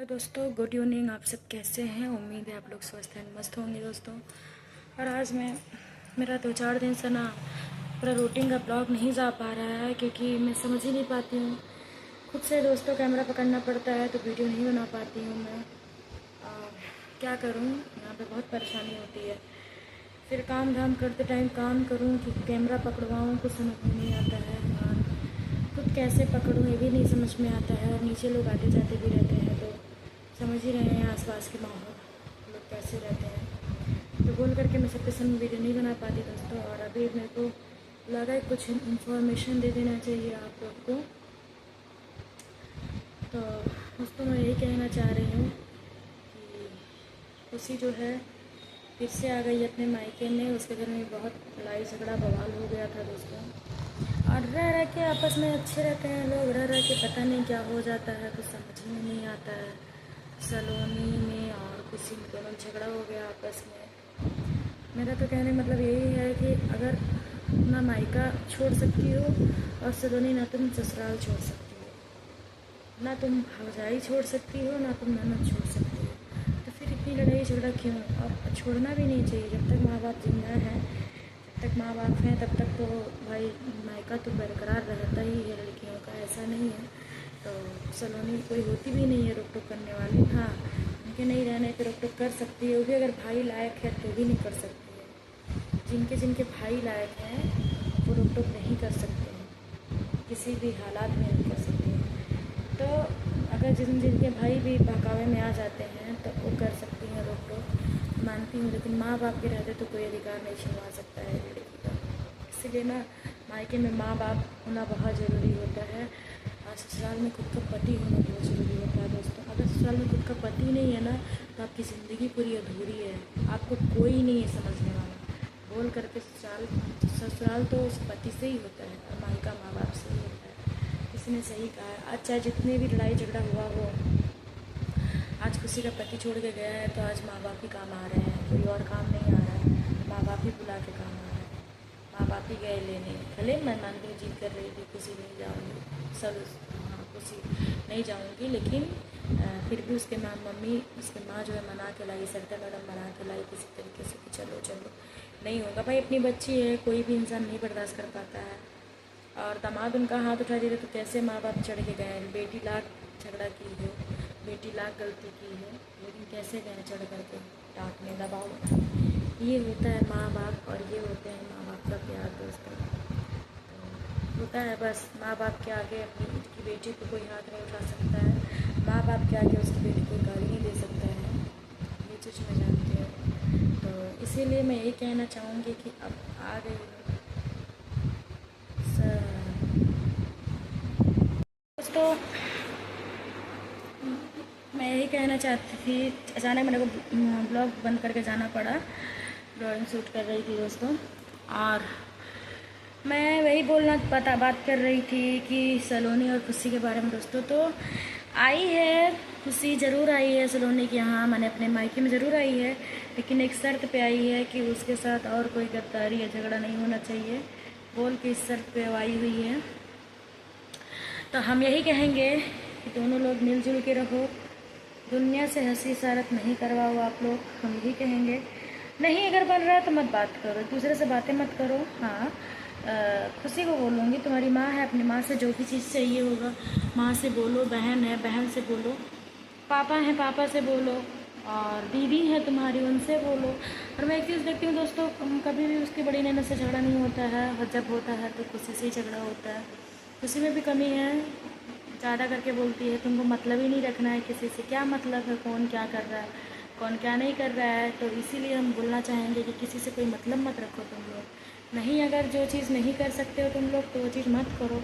दोस्तों good evening. आप सब कैसे हैं? उम्मीद है आप लोग स्वस्थ हैं, मस्त होंगे दोस्तों। और आज मेरा 2-4 दिन से ना पूरा रूटीन का ब्लॉग नहीं जा पा रहा है, क्योंकि मैं समझ ही नहीं पाती हूँ। खुद से दोस्तों कैमरा पकड़ना पड़ता है तो वीडियो नहीं बना पाती हूँ मैं। क्या करूँ, यहाँ पे बहुत परेशानी होती है। फिर काम धाम करते टाइम काम करूँ कि कैमरा पकड़वाऊँ, कुछ समझ में नहीं आता है। और खुद कैसे पकड़ूँ ये भी नहीं समझ में आता है। और नीचे लोग आते जाते भी रहते हैं तो समझ ही रहे हैं आसपास के माहौल लोग कैसे रहते हैं। तो बोल करके मैं सबके सामने वीडियो नहीं बना पाती दोस्तों। और अभी मेरे को लगा कुछ इन्फॉर्मेशन दे देना चाहिए आप लोग को। तो दोस्तों मैं यही कहना चाह रही हूँ कि खुशी जो है फिर से आ गई अपने मायके में। उसके घर में बहुत लड़ाई झगड़ा बवाल हो गया था दोस्तों। और रह के आपस में अच्छे रहते हैं लोग, रह के पता नहीं क्या हो जाता है, कुछ समझ में नहीं आता है। सलोनी में और किसी में दोनों झगड़ा हो गया आपस में। मेरा तो कहने मतलब यही है कि अगर ना मायका छोड़ सकती हो और सलोनी, ना तुम ससुराल छोड़ सकती हो, ना तुम भौजाई छोड़ सकती हो, ना तुम ननद छोड़ सकती हो, तो फिर इतनी लड़ाई झगड़ा क्यों? और छोड़ना भी नहीं चाहिए। जब तक माँ बाप जिंदा हैं, जब तक माँ बाप हैं, तब तक तो भाई मायका तो बरकरार रहता ही है लड़कियों का, ऐसा नहीं है। तो सलोनी कोई होती भी नहीं है रोक टोक करने वाली। हाँ, उनके नहीं रहने पर रोक टोक कर सकती है, वो भी अगर भाई लायक है तो भी नहीं कर सकती है। जिनके जिनके भाई लायक हैं वो रोक टोक नहीं कर सकते हैं, किसी भी हालात में नहीं कर सकते हैं। तो अगर जिनके भाई भी बहकावे में आ जाते हैं तो वो कर सकती हैं रोक टोक, मानती हूँ। लेकिन माँ बाप के रहते तो कोई अधिकार नहीं छिनवा सकता है लड़की का। इसलिए ना मायके में माँ बाप होना बहुत ज़रूरी होता है। और ससुराल में खुद का पति होना बहुत ज़रूरी होता है दोस्तों। अगर ससुराल में खुद का पति नहीं है ना तो आपकी ज़िंदगी पूरी अधूरी है, आपको कोई नहीं है समझने वाला। बोल करके ससुराल तो उस पति से ही होता है और मायका माँ बाप से ही होता है। किसी ने सही कहा है। आज चाहे जितने भी लड़ाई झगड़ा हुआ हो, आज किसी का पति छोड़ के गया है तो आज माँ बाप ही काम आ रहे हैं, कोई और काम नहीं आ रहा है। माँ बाप ही बुला के काम आ रहा है, माँ बाप ही गए लेने। भले मैं मानती हूँ जिद कर रही थी खुशी नहीं जाऊँगी, सब हाँ खुशी नहीं जाऊँगी, लेकिन फिर भी उसके मम्मी उसके माँ जो है मना के लाई, सरिता मैडम मना के लाई किसी तरीके से कि चलो चलो। नहीं होगा भाई, अपनी बच्ची है, कोई भी इंसान नहीं बर्दाश्त कर पाता है। और दामाद उनका हाथ उठा दिया तो कैसे माँ बाप चढ़ के गए? बेटी लाख झगड़ा की है, बेटी लाख गलती की है, लेकिन कैसे गए चढ़ करके डांटने दबाव में? ये होता है माँ बाप, और ये होते हैं माँ बाप का प्यार दोस्तों। तो होता है बस, माँ बाप के आगे अपनी उसकी बेटी को कोई हाथ नहीं उठा सकता है, माँ बाप के आगे उसकी बेटी कोई गाली नहीं दे सकता है। ये चीज़ मैं जानती हूँ। तो इसीलिए मैं यही कहना चाहूँगी कि अब आ गई दोस्तों। मैं यही कहना चाहती थी, अचानक मेरे को ब्लॉग बंद करके जाना पड़ा, ड्राइंग शूट कर रही थी दोस्तों। और मैं वही बात कर रही थी कि सलोनी और खुशी के बारे में दोस्तों। तो आई है खुशी, ज़रूर आई है सलोनी के यहाँ, मैंने अपने मायके में ज़रूर आई है, लेकिन एक शर्त पे आई है कि उसके साथ और कोई गद्दारी या झगड़ा नहीं होना चाहिए, बोल के इस शर्त पे आई हुई है। तो हम यही कहेंगे कि दोनों लोग मिलजुल के रहो, दुनिया से हंसी इशारत नहीं करवाओ आप लोग। हम यही कहेंगे, नहीं अगर बन रहा है तो मत बात करो, दूसरे से बातें मत करो। हाँ, खुशी को बोलूँगी, तुम्हारी माँ है, अपनी माँ से जो भी चीज़ चाहिए होगा माँ से बोलो, बहन है बहन से बोलो, पापा हैं पापा से बोलो, और दीदी है तुम्हारी उनसे बोलो। और मैं एक चीज़ देखती हूँ दोस्तों, कभी भी उसकी बड़ी ननद से झगड़ा नहीं होता है, और जब होता है तो खुशी से ही झगड़ा होता है। खुशी में भी कमी है, ज़्यादा करके बोलती है तुमको मतलब ही नहीं रखना है किसी से, क्या मतलब है कौन क्या कर रहा है कौन क्या नहीं कर रहा है। तो इसीलिए हम बोलना चाहेंगे कि किसी से कोई मतलब मत रखो तुम लोग। नहीं, अगर जो चीज़ नहीं कर सकते हो तुम लोग तो वो चीज़ मत करो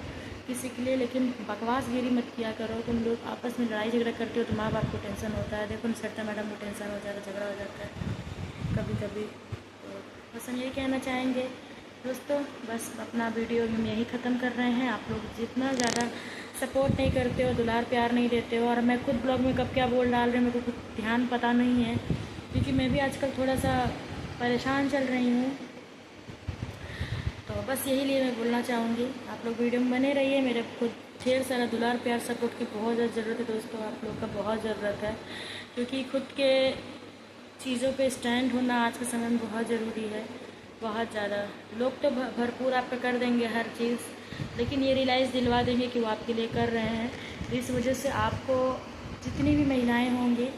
किसी के लिए, लेकिन बकवासगिरी मत किया करो। तुम लोग आपस में लड़ाई झगड़ा करते हो तो माँ बाप को टेंशन होता है। देखो सरिता मैडम को टेंशन हो जाता है, झगड़ा हो जाता है कभी कभी। तो बस हम यही कहना चाहेंगे दोस्तों। बस अपना वीडियो हम यही ख़त्म कर रहे हैं। आप लोग जितना ज़्यादा सपोर्ट नहीं करते हो, दुलार प्यार नहीं देते हो, और मैं खुद ब्लॉग में कब क्या बोल डाल रही हूँ मेरे को कुछ ध्यान पता नहीं है, क्योंकि मैं भी आजकल थोड़ा सा परेशान चल रही हूँ। तो बस यही लिए मैं बोलना चाहूँगी, आप लोग वीडियो में बने रहिए, मेरे खुद ढेर सारा दुलार प्यार सपोर्ट की बहुत ज़्यादा ज़रूरत है दोस्तों, आप लोग का बहुत ज़रूरत है, क्योंकि खुद के चीज़ों पे स्टैंड होना आज के समय में बहुत ज़रूरी है, बहुत ज़्यादा। लोग तो भरपूर आपका कर देंगे हर चीज़, लेकिन ये रियलाइज़ दिलवा देंगे कि वो आपके लिए कर रहे हैं। इस वजह से आपको जितनी भी महिलाएं होंगी,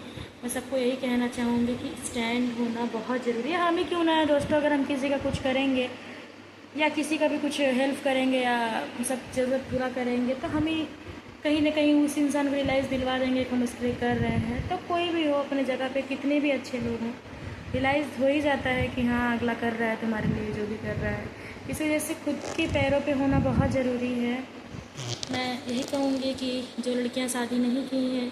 मैं सबको यही कहना चाहूँगी कि स्टैंड होना बहुत ज़रूरी है। हम ही क्यों ना है दोस्तों, अगर हम किसी का कुछ करेंगे या किसी का भी कुछ हेल्प करेंगे या सब ज़रूरत पूरा करेंगे, तो हम ही कहीं ना कहीं उस इंसान को रियलाइज़ दिलवा देंगे कि हम उसके लिए कर रहे हैं। तो कोई भी हो अपने जगह पे, कितने भी अच्छे लोग हों, रियलाइज़ हो ही जाता है कि हाँ अगला कर रहा है तुम्हारे लिए जो भी कर रहा है। इस वजह से खुद के पैरों पे होना बहुत ज़रूरी है। मैं यही कहूँगी कि जो लड़कियाँ शादी नहीं की हैं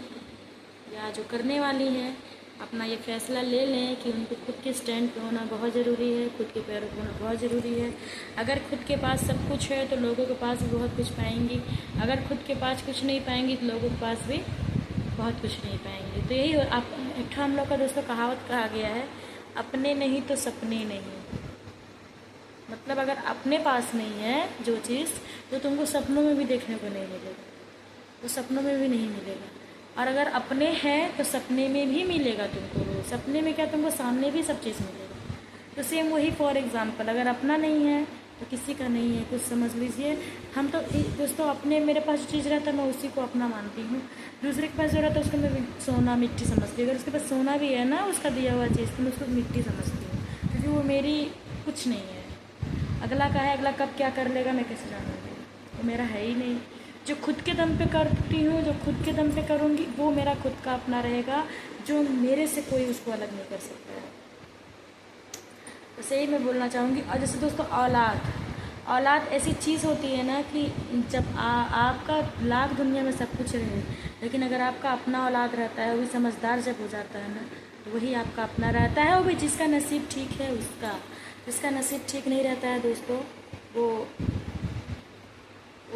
या जो करने वाली हैं, अपना ये फ़ैसला ले लें कि उनको खुद के स्टैंड पे होना बहुत ज़रूरी है, खुद के पैरों पे होना बहुत ज़रूरी है। अगर खुद के पास सब कुछ है तो लोगों के पास भी बहुत कुछ पाएंगी, अगर खुद के पास कुछ नहीं पाएंगी तो लोगों के पास भी बहुत कुछ नहीं पाएंगी। तो यही आप एक हम लोग का दोस्तों कहावत कहा गया है, अपने नहीं तो सपने नहीं। मतलब अगर अपने पास नहीं है जो चीज़, तो तुमको सपनों में भी देखने को नहीं मिलेगा, वो सपनों में भी नहीं मिलेगा। और अगर अपने हैं तो सपने में भी मिलेगा तुमको। सपने में क्या, तुमको सामने भी सब चीज़ मिलेगा। तो सेम वही फॉर एग्ज़ाम्पल, अगर अपना नहीं है तो किसी का नहीं है, कुछ समझ लीजिए। हम तो दोस्तों अपने, मेरे पास जो चीज़ रहता है मैं उसी को अपना मानती हूँ। दूसरे के पास जो रहता है उसको मैं सोना मिट्टी समझती हूँ। अगर उसके पास सोना भी है ना, उसका दिया हुआ चीज़, तो मैं उसको मिट्टी समझती हूँ, क्योंकि वो मेरी कुछ नहीं है। अगला का है, अगला कब क्या कर लेगा मैं कैसे जानूँगी, वो मेरा है ही नहीं। जो खुद के दम पे करती हूँ, जो खुद के दम पे करूँगी, वो मेरा खुद का अपना रहेगा, जो मेरे से कोई उसको अलग नहीं कर सकता है। तो सही मैं बोलना चाहूँगी। और जैसे दोस्तों औलाद ऐसी चीज़ होती है ना कि जब आपका लाख दुनिया में सब कुछ रहे, लेकिन अगर आपका अपना औलाद रहता है, वो भी समझदार जब हो जाता है ना, तो वही आपका अपना रहता है। वो भी जिसका नसीब ठीक है उसका, जिसका नसीब ठीक नहीं रहता है दोस्तों, वो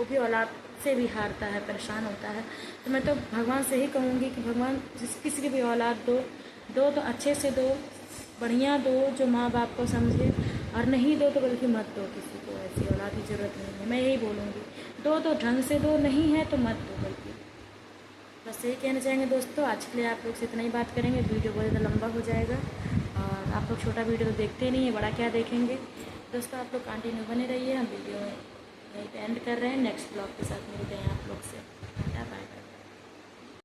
भी औलाद से भी हारता है, परेशान होता है। तो मैं तो भगवान से ही कहूँगी कि भगवान किसी की भी औलाद दो तो अच्छे से दो, बढ़िया दो, जो माँ बाप को समझे, और नहीं दो तो बल्कि मत दो किसी को, ऐसी औलाद की ज़रूरत नहीं है। मैं यही बोलूँगी, दो तो ढंग से दो, नहीं है तो मत दो बल्कि। बस यही कहना चाहेंगे दोस्तों। आज के लिए आप लोग से इतना ही बात करेंगे, वीडियो बहुत ज़्यादा लंबा हो जाएगा, और आप लोग छोटा वीडियो तो देखते नहीं है, बड़ा क्या देखेंगे। दोस्तों आप लोग कंटिन्यू बने रहिए, हम वीडियो में यहीं पे एंड कर रहे हैं। नेक्स्ट ब्लॉग के साथ मिलते हैं आप लोग से। Bye bye.